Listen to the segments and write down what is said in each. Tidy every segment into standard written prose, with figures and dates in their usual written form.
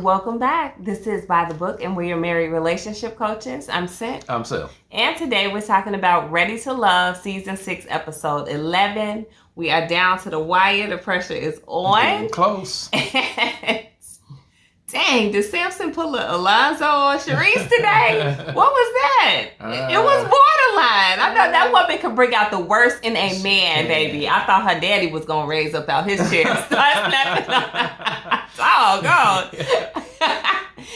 welcome back. This is By the Book, and we're your married relationship coaches. I'm Sint. I'm Sil. And today we're talking about Ready to Love, Season 6, Episode 11. We are down to the wire. The pressure is on. Getting close. Dang, did Sampson pull Alonzo or Shareese today? What was that? It was borderline. I thought that woman could bring out the worst in a man, baby. I thought her daddy was going to raise up out his chair and start snapping on. Oh, God.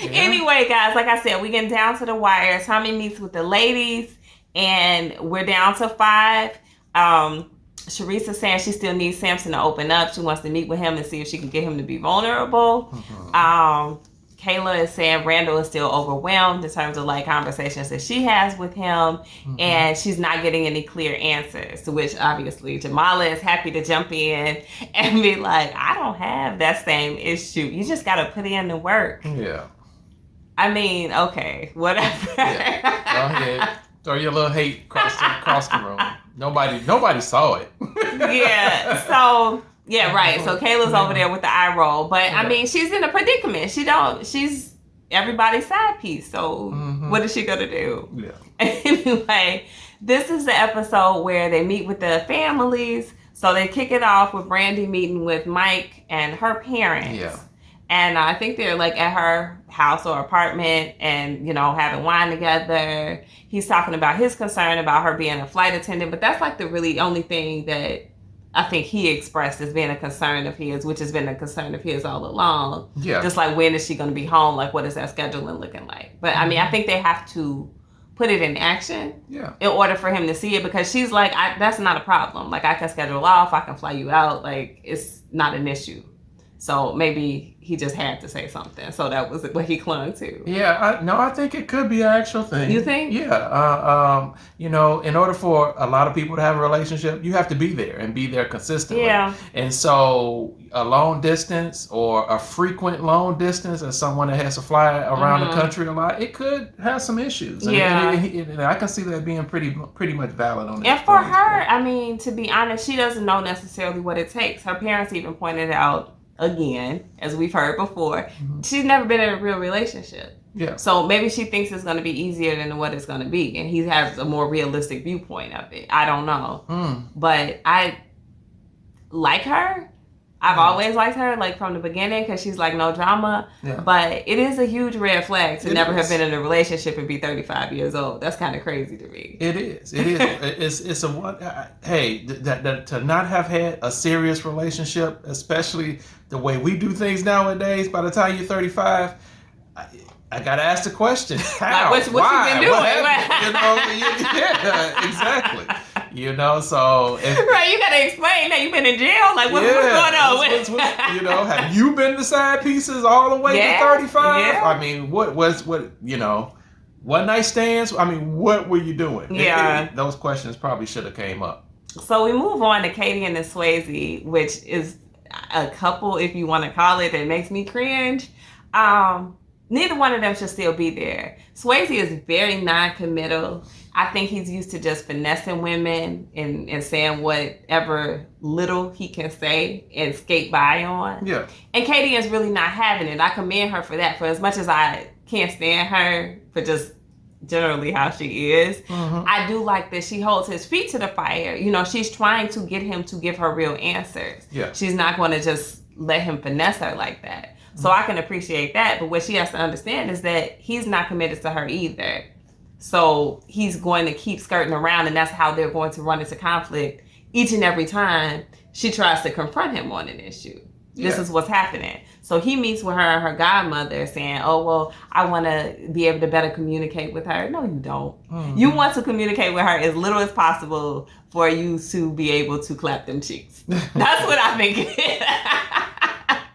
Anyway, guys, like I said, we're getting down to the wire. Tommy meets with the ladies, and we're down to 5. Shareese is saying she still needs Sampson to open up. She wants to meet with him and see if she can get him to be vulnerable. Kayla is saying Randall is still overwhelmed in terms of like conversations that she has with him, and she's not getting any clear answers. To which obviously Jamala is happy to jump in and be like, I don't have that same issue. You just got to put in the work. Yeah. I mean, okay, whatever. Yeah. Go ahead. Throw your little hate across the room. Nobody saw it. Yeah. So yeah, right. So Kayla's over there with the eye roll, but I mean, she's in a predicament. She's everybody's side piece. So what is she gonna do? Yeah. Anyway, this is the episode where they meet with the families. So they kick it off with Brandy meeting with Mike and her parents. Yeah. And I think they're like at her house or apartment and, you know, having wine together. He's talking about his concern about her being a flight attendant. But that's like the really only thing that I think he expressed as being a concern of his, which has been a concern of his all along. Yeah. Just like, when is she going to be home? Like, what is that scheduling looking like? But I mean, I think they have to put it in action in order for him to see it, because she's like, that's not a problem. Like, I can schedule off. I can fly you out. Like, it's not an issue. So maybe he just had to say something. So that was what he clung to. Yeah, I think it could be an actual thing. You think? Yeah. You know, in order for a lot of people to have a relationship, you have to be there and be there consistently. Yeah. And so a long distance or a frequent long distance as someone that has to fly around the country a lot, it could have some issues. Yeah. And I can see that being pretty much valid on that. And for her, I mean, to be honest, she doesn't know necessarily what it takes. Her parents even pointed out, again, as we've heard before, she's never been in a real relationship. Yeah. So maybe she thinks it's going to be easier than what it's going to be. And he has a more realistic viewpoint of it. I don't know. But I like her. I've always liked her, like from the beginning, because she's like no drama. Yeah. But it is a huge red flag to never have been in a relationship and be 35 years old. That's kind of crazy to me. It is. It's a one. Hey, that to not have had a serious relationship, especially the way we do things nowadays. By the time you're 35. I gotta ask the question: how? Like, what why? you been doing? Yeah, exactly. You know, so right, you gotta explain that you've been in jail. Like, what's going on? You know, have you been the side pieces all the way to 35? Yeah. I mean, what you know, one night stands? I mean, what were you doing? Yeah, those questions probably should have came up. So we move on to Kadian and Swayze, which is a couple, if you want to call it, that makes me cringe. Neither one of them should still be there. Swayze is very non-committal. I think he's used to just finessing women and saying whatever little he can say and skate by on. Yeah. And Kadian's really not having it. I commend her for that. For as much as I can't stand her for just generally how she is, I do like that she holds his feet to the fire. You know, she's trying to get him to give her real answers. Yeah. She's not going to just let him finesse her like that. So I can appreciate that. But what she has to understand is that he's not committed to her either. So he's going to keep skirting around, and that's how they're going to run into conflict each and every time she tries to confront him on an issue. Yeah. This is what's happening. So he meets with her and her godmother saying, oh, well, I want to be able to better communicate with her. No, you don't. You want to communicate with her as little as possible for you to be able to clap them cheeks. That's what I think it is.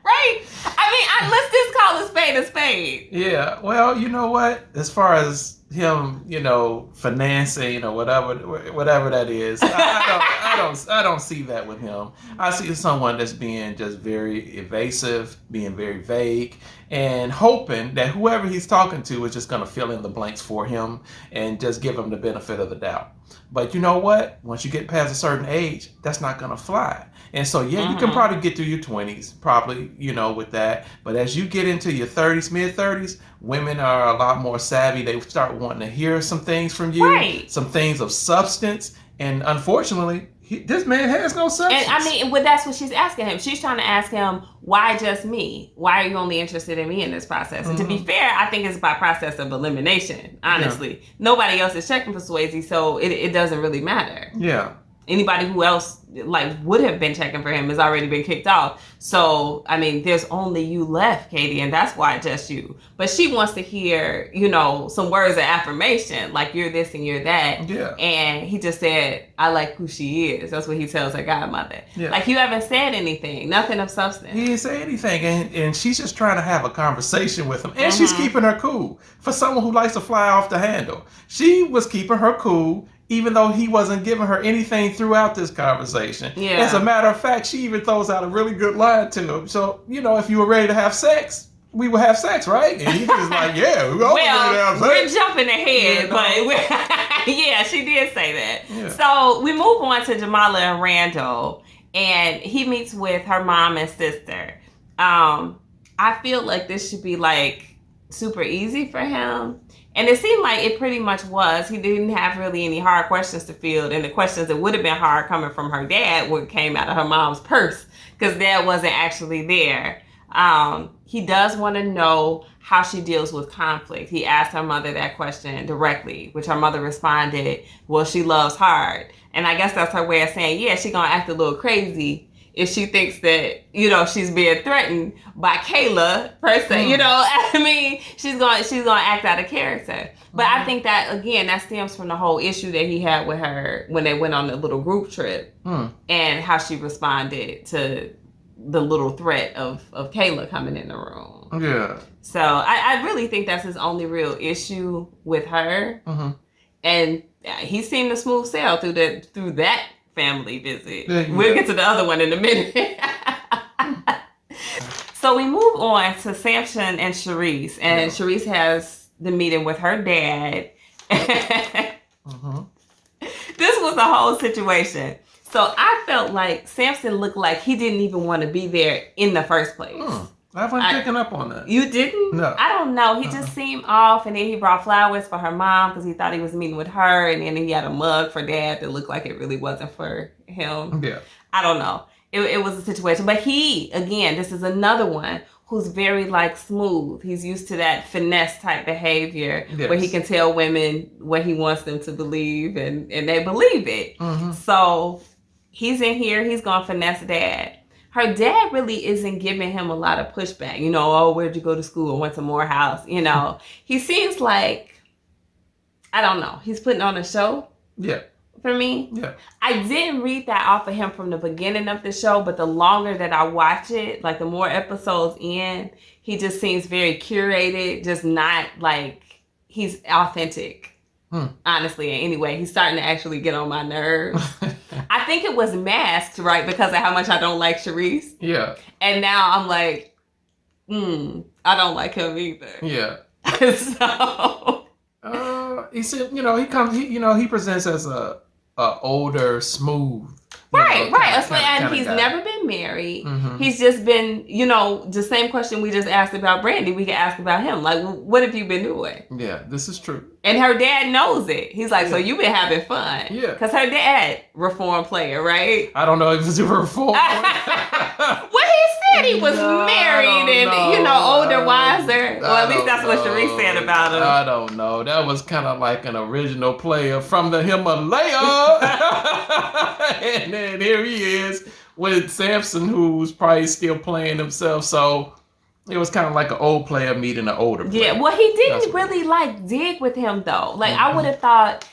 Right? I mean, let's just call a spade a spade. Yeah. Well, you know what? As far as him, you know, financing or whatever that is, I don't see that with him. I see someone that's being just very evasive, being very vague, and hoping that whoever he's talking to is just going to fill in the blanks for him and just give him the benefit of the doubt. But you know what? Once you get past a certain age, that's not going to fly. And so, yeah, you can probably get through your 20s, probably, with that. But as you get into your 30s, mid-30s, women are a lot more savvy. They start wanting to hear some things from you, some things of substance. And unfortunately, this man has no substance. And that's what she's asking him. She's trying to ask him, why just me? Why are you only interested in me in this process? And to be fair, I think it's by process of elimination, honestly. Yeah. Nobody else is checking for Swayze, so it doesn't really matter. Yeah. Anybody who else would have been checking for him has already been kicked off. So, there's only you left, Katie, and that's why just you. But she wants to hear, some words of affirmation, like you're this and you're that. Yeah. And he just said, I like who she is. That's what he tells her godmother. Yeah. Like, you haven't said anything, nothing of substance. He didn't say anything, and she's just trying to have a conversation with him. And she's keeping her cool. For someone who likes to fly off the handle, she was keeping her cool, even though he wasn't giving her anything throughout this conversation. Yeah. As a matter of fact, she even throws out a really good line to him. So, if you were ready to have sex, we would have sex, right? And he's just like, yeah, we're ready to have sex. We're jumping ahead, but yeah, she did say that. Yeah. So we move on to Jamala and Randall, and he meets with her mom and sister. I feel like this should be super easy for him. And it seemed like it pretty much was. He didn't have really any hard questions to field. And the questions that would have been hard coming from her dad came out of her mom's purse because dad wasn't actually there. He does want to know how she deals with conflict. He asked her mother that question directly, which her mother responded, well, she loves hard. And I guess that's her way of saying, yeah, she's going to act a little crazy if she thinks that, she's being threatened by Kayla per se, she's going to act out of character. But I think that, again, that stems from the whole issue that he had with her when they went on the little group trip and how she responded to the little threat of Kayla coming in the room. Yeah. So I really think that's his only real issue with her. And he seemed to smooth sail through that family visit. We'll get to the other one in a minute. So we move on to Sampson and Shareese. And Shareese has the meeting with her dad. This was a whole situation. So I felt like Sampson looked like he didn't even want to be there in the first place. I wasn't picking up on that. You didn't? No. I don't know. He just seemed off, and then he brought flowers for her mom because he thought he was meeting with her, and then he had a mug for dad that looked like it really wasn't for him. Yeah. I don't know. It was a situation. But he, again, this is another one who's very smooth. He's used to that finesse type behavior where he can tell women what he wants them to believe, and they believe it. So he's in here. He's going to finesse dad. Her dad really isn't giving him a lot of pushback. Oh, where'd you go to school? I went to Morehouse. He seems like, I don't know, he's putting on a show. Yeah. For me. Yeah. I didn't read that off of him from the beginning of the show, but the longer that I watch it, the more episodes in, he just seems very curated, just not he's authentic. Honestly, anyway, he's starting to actually get on my nerves. I think it was masked, right, because of how much I don't like Shareese. Yeah. And now I'm like, I don't like him either. Yeah. So. He said, he presents as a older, smooth. Right. And he's never been married. He's just been, the same question we just asked about Brandy, we can ask about him. What have you been doing? Yeah, this is true. And her dad knows it. He's like, so you've been having fun. Yeah. Because her dad, reform player, right? I don't know if he's a reform player. Well, he said he was married and, older, wiser. Well, at least that's what Shareese said about him. I don't know. That was kind of like an original player from the Himalaya. And then here he is with Sampson, who's probably still playing himself. So it was kind of like an old player meeting an older player. Yeah, well, he didn't really dig with him, though. I would have thought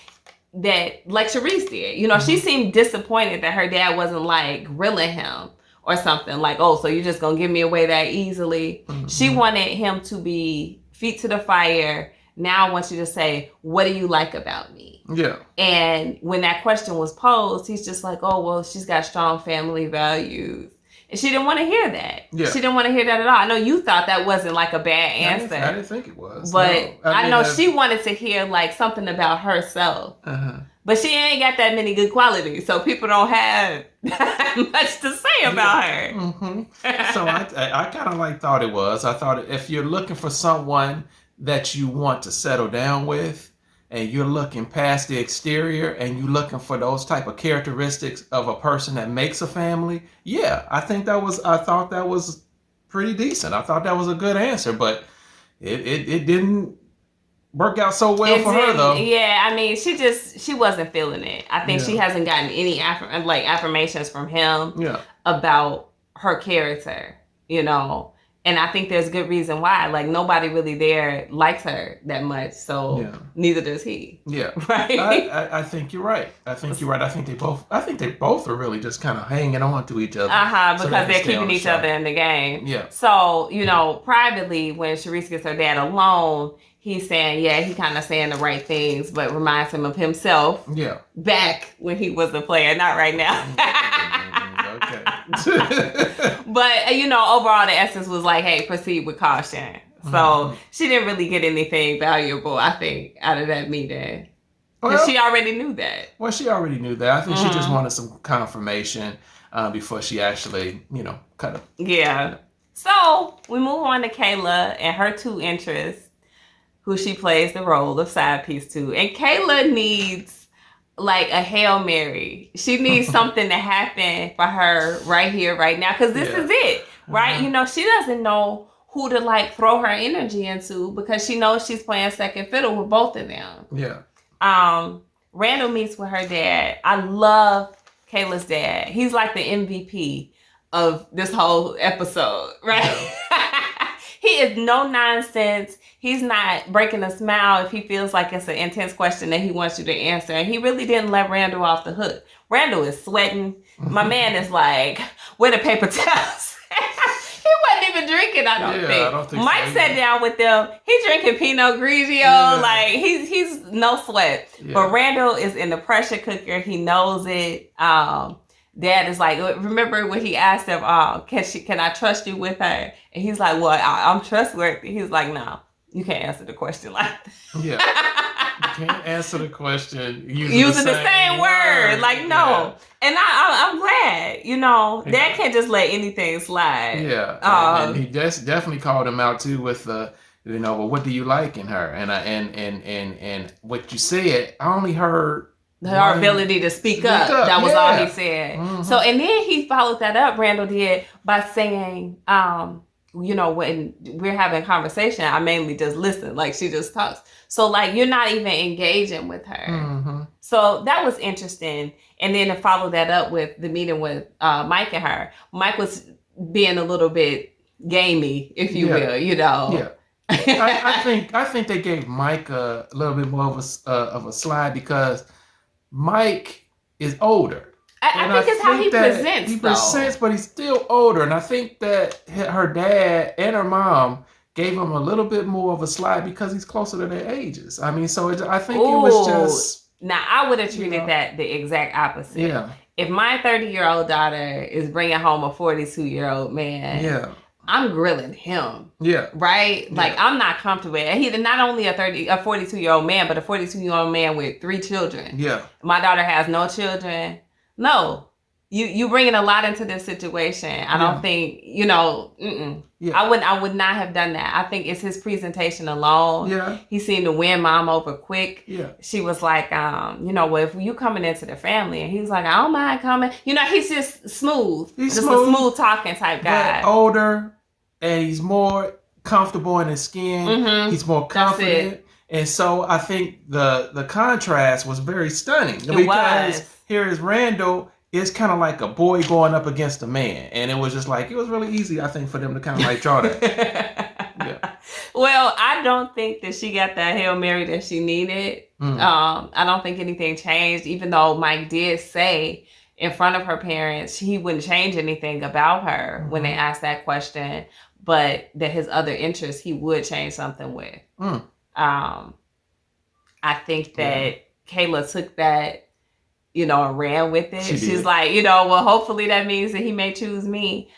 that, Shareese did. She seemed disappointed that her dad wasn't, grilling him or something. So you're just going to give me away that easily? She wanted him to be feet to the fire. Now I want you to say, what do you like about me? Yeah. And when that question was posed, he's just like, oh, well, she's got strong family values. And she didn't want to hear that. Yeah. She didn't want to hear that at all. I know you thought that wasn't a bad answer. I didn't think it was. But no. I know she wanted to hear something about herself. But she ain't got that many good qualities, so people don't have much to say about her. Mm-hmm. So I kind of like thought it was. I thought if you're looking for someone that you want to settle down with, and you're looking past the exterior, and you're looking for those type of characteristics of a person that makes a family, yeah, I thought that was pretty decent. I thought that was a good answer, but it didn't work out so well for her though. Yeah, I mean, she wasn't feeling it. I think she hasn't gotten any affirmations from him about her character, you know. And I think there's good reason why. Like, nobody really there likes her that much, so neither does he. Yeah, right. I think you're right. I think they both are really just kind of hanging on to each other. Because they're keeping each other in the game. Yeah. So, you know, privately, when Shareese gets her dad alone, he's saying, he kind of saying the right things, but reminds him of himself. Yeah. Back when he was a player, not right now. Okay. But, you know, overall the essence was like, hey, proceed with caution. So she didn't really get anything valuable, I think, out of that meeting. Because she already knew that. Well, she already knew that. I think she just wanted some confirmation before she actually, you know, kind of. Yeah. So we move on to Kayla and her two interests, who she plays the role of side piece to. And Kayla needs like a Hail Mary. She needs something to happen for her right here, right now. Because this is it, right? You know, she doesn't know who to like throw her energy into because she knows she's playing second fiddle with both of them. Yeah. Randall meets with her dad. I love Kayla's dad. He's like the MVP of this whole episode, right? Yeah. He is no nonsense. He's not breaking a smile if he feels like it's an intense question that he wants you to answer. And he really didn't let Randall off the hook. Randall is sweating. My man is like, where the paper towels? He wasn't even drinking, I don't think. Mike sat down with them. He's drinking Pinot Grigio. Yeah. Like, he's no sweat. Yeah. But Randall is in the pressure cooker. He knows it. Dad is like, remember when he asked him, can I trust you with her? And he's like, well, I'm trustworthy. He's like, no, you can't answer the question like that. Yeah. You can't answer the question using the same word. Like, no. Yeah. And I'm glad, you know, Dad can't just let anything slide. Yeah. And he definitely called him out too with you know, well, what do you like in her? And what you said, I only heard her ability to speak up. That was all he said. Mm-hmm. So, and then he followed that up, Randall did, by saying, you know, when we're having a conversation, I mainly just listen. Like, she just talks. So, like, you're not even engaging with her. Mm-hmm. So that was interesting. And then to follow that up with the meeting with Mike and her. Mike was being a little bit gamey, if you will, you know. Yeah. I think they gave Mike a little bit more of a slide because Mike is older. I think it's how he presents. He presents, but he's still older. And I think that her dad and her mom gave him a little bit more of a slide because he's closer to their ages. I mean, so I think it was just... Now, I would have treated that the exact opposite. Yeah. If my 30-year-old daughter is bringing home a 42-year-old man... I'm grilling him. Yeah. Right? Like, I'm not comfortable. And he's not only a 42-year-old man, but a 42-year-old man with 3 children. Yeah. My daughter has no children. No. You bringing a lot into this situation. I don't think, you know, I would not have done that. I think it's his presentation alone. Yeah. He seemed to win Mom over quick. Yeah. She was like, you know, well, if you coming into the family, and he's like, I don't mind coming. You know, he's just smooth. He's just a smooth talking type guy. But older. And he's more comfortable in his skin. Mm-hmm. He's more confident. And so I think the contrast was very stunning. Because here is Randall is kind of like a boy going up against a man. And it was just like, it was really easy, I think, for them to kind of like draw that. Yeah. Well, I don't think that she got that Hail Mary that she needed. Mm. I don't think anything changed, even though Mike did say in front of her parents he wouldn't change anything about her when they asked that question, but that his other interests he would change something with. Mm. I think that Kayla took that, you know, and ran with it. She's like, you know, well, hopefully that means that he may choose me.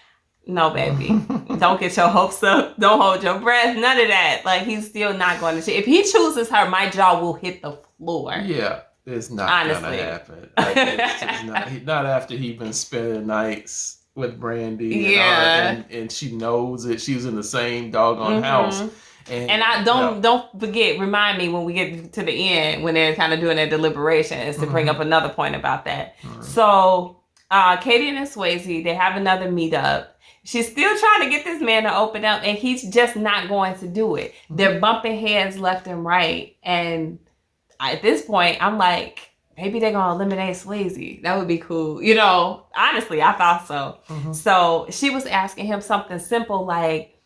No, baby. Don't get your hopes up. Don't hold your breath. None of that. Like, he's still not going to... If he chooses her, my jaw will hit the floor. Yeah. It's not Honestly. gonna happen. Like, it's just not after he's been spending nights with Brandy. And she knows it. She was in the same doggone house. And I don't forget, remind me when we get to the end, when they're kind of doing their deliberations, to bring up another point about that. So Kadian and Swayze, they have another meetup. She's still trying to get this man to open up, and he's just not going to do it. They're bumping heads left and right. And at this point, I'm like, maybe they're going to eliminate Swayze. That would be cool. You know, honestly, I thought so. So she was asking him something simple like,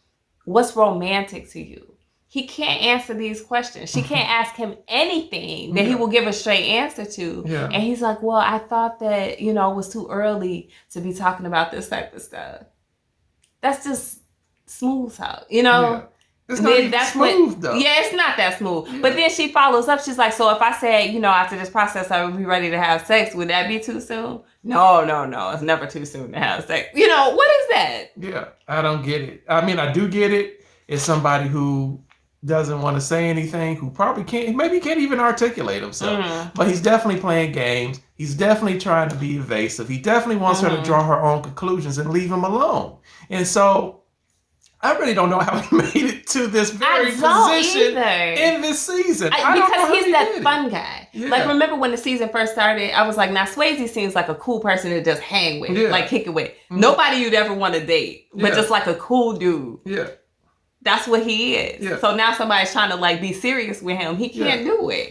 what's romantic to you? He can't answer these questions. She can't ask him anything that he will give a straight answer to. And he's like, well, I thought that, you know, it was too early to be talking about this type of stuff. That's just smooth talk, you know? It's not even smooth, though. Yeah, it's not that smooth. But then she follows up. She's like, so if I said, you know, after this process, I would be ready to have sex, would that be too soon? No. It's never too soon to have sex. You know, what is that? Yeah, I don't get it. I mean, I do get it. It's somebody who doesn't want to say anything, who probably can't even articulate himself. But he's definitely playing games. He's definitely trying to be evasive. He definitely wants her to draw her own conclusions and leave him alone. And so I really don't know how he made it to this very position in this season. Because he's that fun guy. Like, remember when the season first started, I was like, now Swayze seems like a cool person to just hang with, like kick it with. Nobody you'd ever want to date, but just like a cool dude. That's what he is. So now somebody's trying to like be serious with him. He can't do it.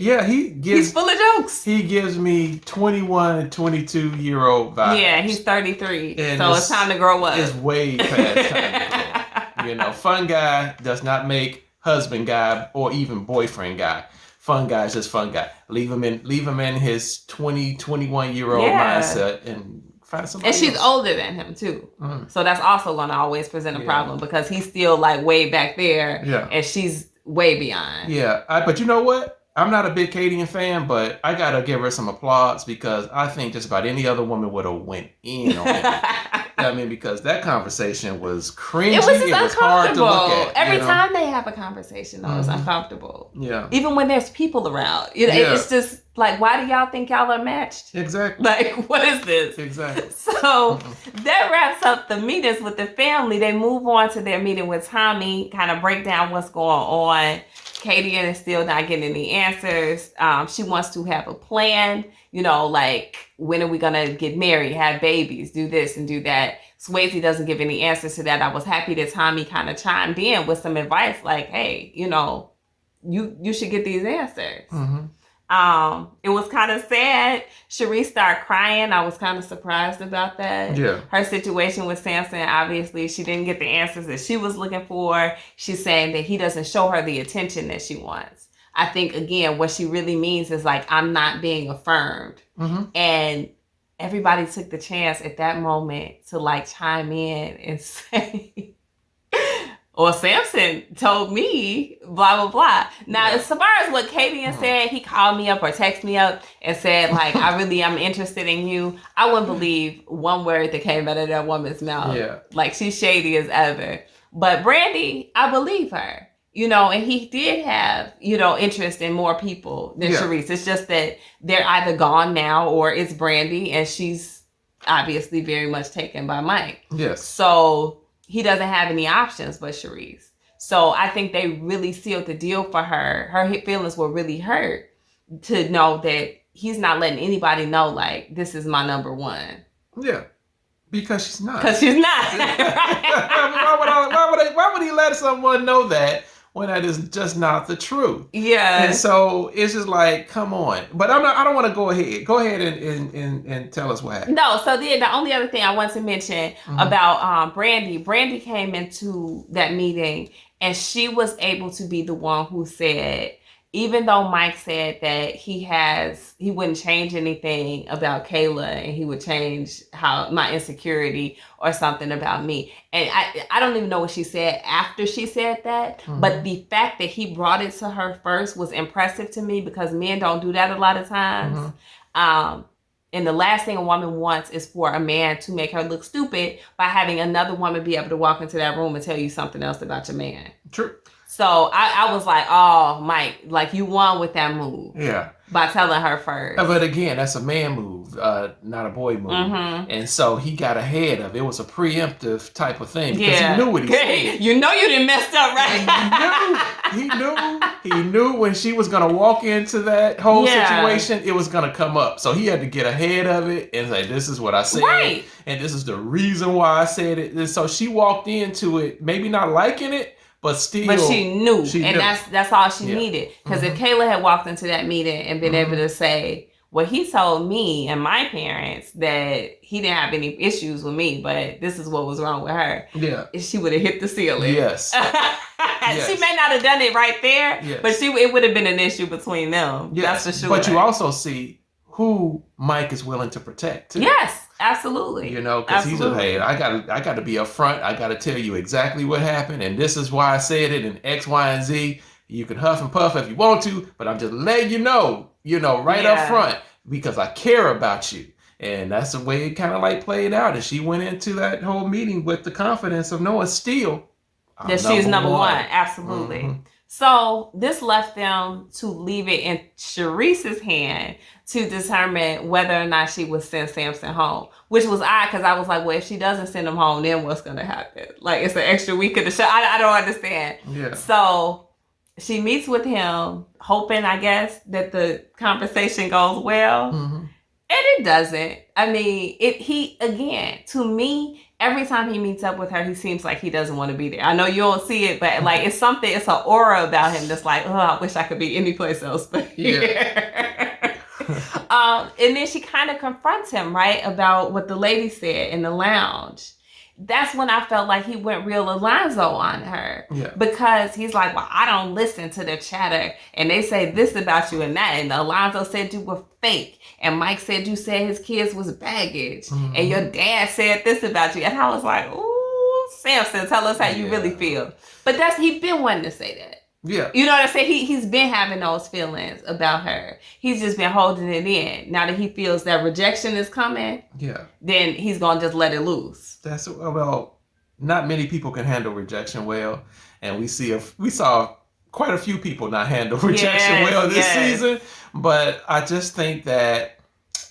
He's full of jokes. He gives me 21 and 22-year-old vibes. Yeah, he's 33. And so it's time to grow up. It's way past time to grow up. You know, fun guy does not make husband guy or even boyfriend guy. Fun guy is just fun guy. Leave him in his 21-year-old mindset and find somebody and she's else. older than him too. So that's also going to always present a problem because he's still like way back there and she's way beyond. But you know what? I'm not a big Kadian fan, but I got to give her some applause because I think just about any other woman would have went in on it. I mean, because that conversation was cringy. It was hard to look at. Every time they have a conversation, though, it's uncomfortable. Yeah. Even when there's people around. It's just like, why do y'all think y'all are matched? Exactly. Like, what is this? Exactly. So that wraps up the meetings with the family. They move on to their meeting with Tommy, kind of break down what's going on. Kadian is still not getting any answers. She wants to have a plan, you know, like, when are we going to get married, have babies, do this and do that. Swayze doesn't give any answers to that. I was happy that Tommy kind of chimed in with some advice like, hey, you know, you should get these answers. It was kind of sad. Shareese started crying. I was kind of surprised about that. Her situation with Sampson, obviously, she didn't get the answers that she was looking for. She's saying that he doesn't show her the attention that she wants. I think, again, what she really means is like, I'm not being affirmed. And everybody took the chance at that moment to like chime in and say... Or Sampson told me, blah, blah, blah. Now, as far as what Kadian said, he called me up or texted me up and said, like, I'm interested in you. I wouldn't believe one word that came out of that woman's mouth. Like, she's shady as ever. But Brandy, I believe her. You know, and he did have, you know, interest in more people than Shareese. It's just that they're either gone now or it's Brandy and she's obviously very much taken by Mike. So... he doesn't have any options but Shareese. So I think they really sealed the deal for her. Her feelings were really hurt to know that he's not letting anybody know, like, this is my number one. Because she's not. Because she's not. Why would he let someone know that when that is just not the truth? And so it's just like, come on. But I don't want to go ahead. Go ahead and tell us what happened. No, so then the only other thing I want to mention about Brandy came into that meeting and she was able to be the one who said, even though Mike said that he wouldn't change anything about Kayla and he would change my insecurity or something about me. And I don't even know what she said after she said that, but the fact that he brought it to her first was impressive to me because men don't do that a lot of times. And the last thing a woman wants is for a man to make her look stupid by having another woman be able to walk into that room and tell you something else about your man. True. So I was like, oh, Mike, like you won with that move. Yeah. By telling her first. But again, that's a man move, not a boy move. Mm-hmm. And so he got ahead of it. It was a preemptive type of thing because he knew what he said. You know you didn't mess up, right? He knew when she was going to walk into that whole situation, it was going to come up. So he had to get ahead of it and say, this is what I said. Right. And this is the reason why I said it. And so she walked into it, maybe not liking it, but still, she knew, that's all she needed. Because if Kayla had walked into that meeting and been able to say, well, he told me and my parents that he didn't have any issues with me, but this is what was wrong with her. Yeah, she would have hit the ceiling. Yes. She may not have done it right there, but it would have been an issue between them. Yes. That's for sure. But you also see who Mike is willing to protect too. Yes. Absolutely. You know, because he's hey, I got to be upfront. I got to tell you exactly what happened, and this is why I said it, and X, Y, and Z. You can huff and puff if you want to, but I'm just letting you know, right up front, because I care about you. And that's the way it kind of like played out. And she went into that whole meeting with the confidence of knowing still that she's number one. Absolutely. Mm-hmm. So this left them to leave it in Shareese's hand to determine whether or not she would send Sampson home, which was odd because I was like, well, if she doesn't send him home, then what's going to happen? Like, it's an extra week of the show. I don't understand. Yeah. So she meets with him, hoping, I guess, that the conversation goes well. Mm-hmm. And it doesn't. I mean, to me, every time he meets up with her, he seems like he doesn't want to be there. I know you don't see it, but like it's an aura about him that's like, oh, I wish I could be anyplace else but here. Yeah. And then she kind of confronts him, right, about what the lady said in the lounge. That's when I felt like he went real Alonzo on her. Yeah. Because he's like, well, I don't listen to the chatter. And they say this about you and that. And Alonzo said you were fake. And Mike said you said his kids was baggage. Mm-hmm. And your dad said this about you. And I was like, ooh, Sampson, tell us how you really feel. But he's been wanting to say that. Yeah. You know what I'm saying? He's been having those feelings about her. He's just been holding it in. Now that he feels that rejection is coming, then he's going to just let it loose. Not many people can handle rejection well. And we saw quite a few people not handle rejection well this season. But I just think that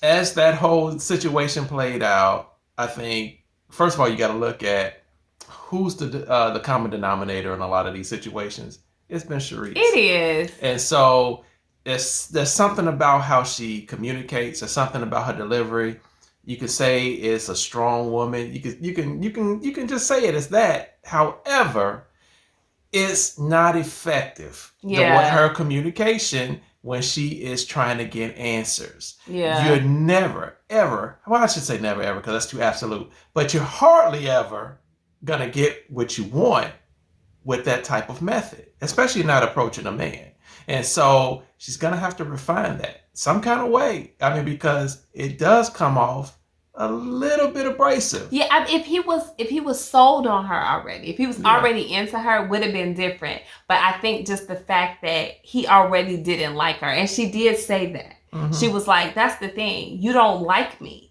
as that whole situation played out, I think, first of all, you got to look at who's the common denominator in a lot of these situations. It's been Shareese. It is. And so there's something about how she communicates. There's something about her delivery. You could say it's a strong woman. You can just say it as that. However, it's not effective. Yeah. Her communication when she is trying to get answers. Yeah. You're never, ever, well, I should say never, ever, because that's too absolute, but you're hardly ever going to get what you want with that type of method, especially not approaching a man. And so she's going to have to refine that some kind of way. I mean, because it does come off a little bit abrasive. Yeah, if he was sold on her already, if he was already into her, it would have been different. But I think just the fact that he already didn't like her, and she did say that. Mm-hmm. She was like, that's the thing. You don't like me.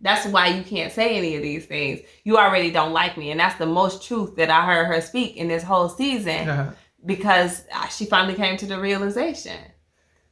That's why you can't say any of these things. You already don't like me. And that's the most truth that I heard her speak in this whole season because she finally came to the realization.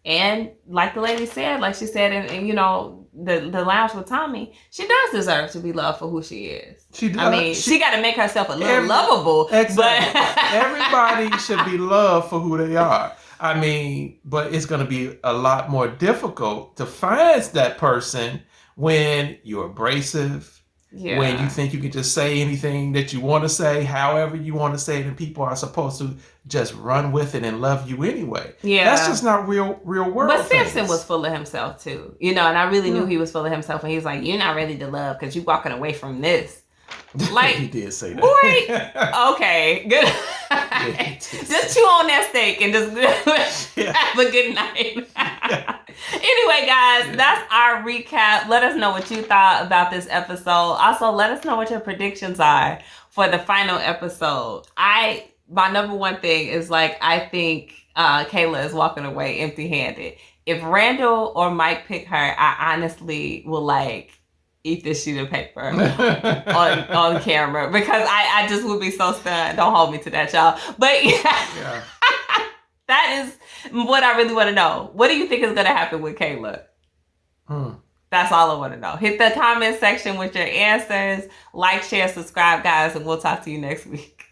And like the lady said, like she said in the lounge with Tommy, she does deserve to be loved for who she is. She does. I mean, she got to make herself a little lovable. Exactly. But everybody should be loved for who they are. I mean, but it's going to be a lot more difficult to find that person when you're abrasive, when you think you can just say anything that you want to say, however you want to say it, and people are supposed to just run with it and love you anyway. Yeah. That's just not real world. But Sampson was full of himself too, and I really knew he was full of himself, and he was like, you're not ready to love because you're walking away from this. Like, he did say that. Boy, okay, good. Just chew on that steak and just have a good night. Anyway, guys, that's our recap. Let us know what you thought about this episode. Also, let us know what your predictions are for the final episode. My number one thing is I think Kayla is walking away empty-handed. If Randall or Mike pick her, I honestly will eat this sheet of paper on camera because I just would be so stunned. Don't hold me to that, y'all. But yeah. That is what I really want to know. What do you think is going to happen with Kayla? That's all I want to know. Hit the comment section with your answers. Like, share, subscribe, guys, and we'll talk to you next week.